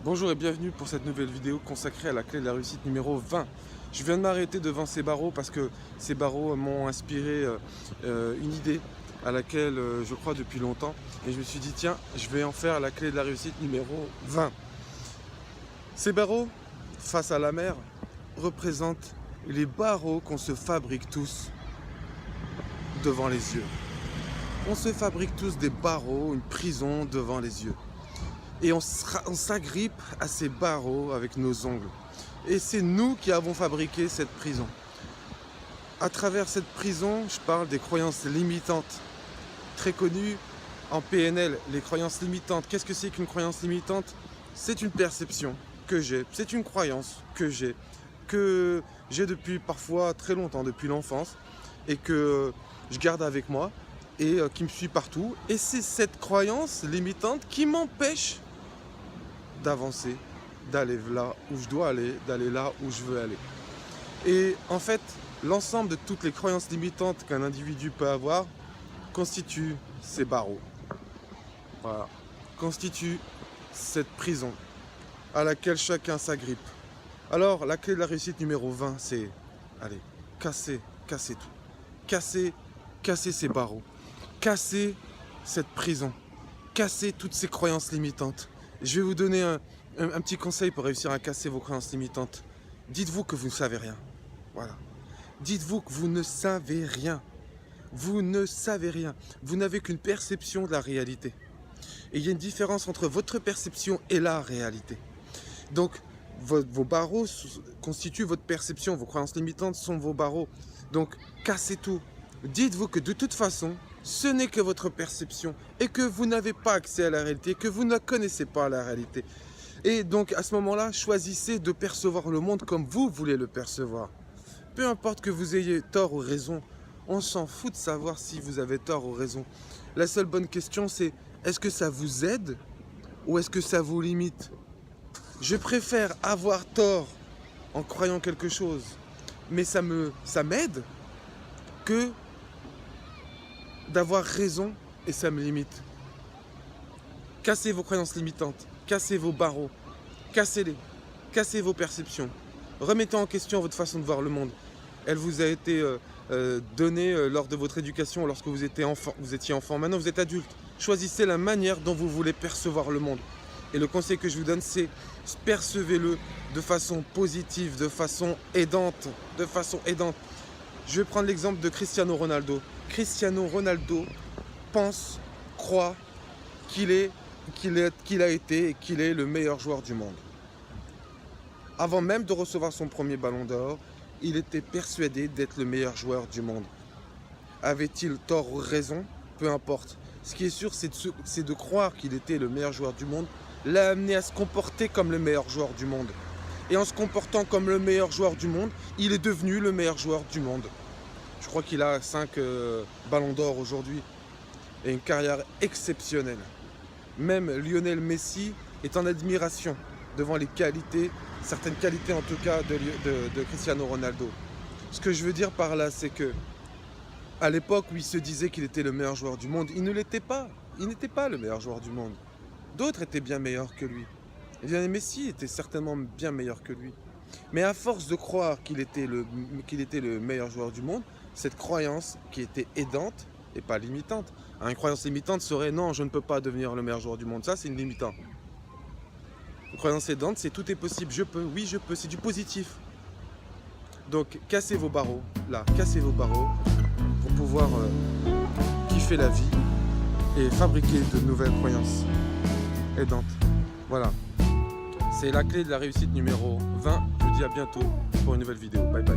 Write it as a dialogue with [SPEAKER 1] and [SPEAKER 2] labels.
[SPEAKER 1] Bonjour et bienvenue pour cette nouvelle vidéo consacrée à la clé de la réussite numéro 20. Je viens de m'arrêter devant ces barreaux parce que ces barreaux m'ont inspiré une idée à laquelle je crois depuis longtemps. Et je me suis dit tiens, je vais en faire la clé de la réussite numéro 20. Ces barreaux, face à la mer, représentent les barreaux qu'on se fabrique tous devant les yeux. On se fabrique tous des barreaux, une prison devant les yeux. Et on s'agrippe à ces barreaux avec nos ongles. Et c'est nous qui avons fabriqué cette prison. À travers cette prison, je parle des croyances limitantes. Très connues en PNL, les croyances limitantes. Qu'est-ce que c'est qu'une croyance limitante? C'est une perception que j'ai, c'est une croyance que j'ai depuis parfois très longtemps, depuis l'enfance, et que je garde avec moi, et qui me suit partout. Et c'est cette croyance limitante qui m'empêche d'avancer, d'aller là où je dois aller, d'aller là où je veux aller. Et en fait, l'ensemble de toutes les croyances limitantes qu'un individu peut avoir constitue ces barreaux. Voilà. Constitue cette prison à laquelle chacun s'agrippe. Alors, la clé de la réussite numéro 20, c'est, allez, casser tout. Casser ces barreaux. Casser cette prison. Casser toutes ces croyances limitantes. Je vais vous donner un petit conseil pour réussir à casser vos croyances limitantes. Dites-vous que vous ne savez rien. Voilà. Dites-vous que vous ne savez rien. Vous ne savez rien. Vous n'avez qu'une perception de la réalité. Et il y a une différence entre votre perception et la réalité. Donc, vos barreaux constituent votre perception. Vos croyances limitantes sont vos barreaux. Donc, cassez tout. Dites-vous que de toute façon, ce n'est que votre perception et que vous n'avez pas accès à la réalité, que vous ne connaissez pas la réalité. Et donc, à ce moment-là, choisissez de percevoir le monde comme vous voulez le percevoir. Peu importe que vous ayez tort ou raison, on s'en fout de savoir si vous avez tort ou raison. La seule bonne question, c'est est-ce que ça vous aide ou est-ce que ça vous limite? Je préfère avoir tort en croyant quelque chose, mais ça m'aide, que d'avoir raison et ça me limite. Cassez vos croyances limitantes, cassez vos barreaux, cassez-les, cassez vos perceptions. Remettez en question votre façon de voir le monde. Elle vous a été donnée lors de votre éducation, lorsque vous étiez enfant. Maintenant, vous êtes adulte. Choisissez la manière dont vous voulez percevoir le monde. Et le conseil que je vous donne, c'est percevez-le de façon positive, de façon aidante, Je vais prendre l'exemple de Cristiano Ronaldo. Cristiano Ronaldo pense, croit qu'il a été et qu'il est le meilleur joueur du monde. Avant même de recevoir son premier ballon d'or, il était persuadé d'être le meilleur joueur du monde. Avait-il tort ou raison? Peu importe. Ce qui est sûr, c'est de croire qu'il était le meilleur joueur du monde, l'a amené à se comporter comme le meilleur joueur du monde. Et en se comportant comme le meilleur joueur du monde, il est devenu le meilleur joueur du monde. Je crois qu'il a 5 ballons d'or aujourd'hui et une carrière exceptionnelle. Même Lionel Messi est en admiration devant les qualités, certaines qualités en tout cas de Cristiano Ronaldo. Ce que je veux dire par là, c'est que à l'époque où il se disait qu'il était le meilleur joueur du monde, il ne l'était pas. Il n'était pas le meilleur joueur du monde. D'autres étaient bien meilleurs que lui. Lionel Messi était certainement bien meilleur que lui. Mais à force de croire qu'il était le meilleur joueur du monde, cette croyance qui était aidante et pas limitante. Une croyance limitante serait non, je ne peux pas devenir le meilleur joueur du monde. Ça, c'est une limitante. Une croyance aidante, c'est tout est possible. Je peux, oui, je peux. C'est du positif. Donc, cassez vos barreaux, là, cassez vos barreaux pour pouvoir kiffer la vie et fabriquer de nouvelles croyances aidantes. Voilà. C'est la clé de la réussite numéro 20. Je vous dis à bientôt pour une nouvelle vidéo. Bye bye.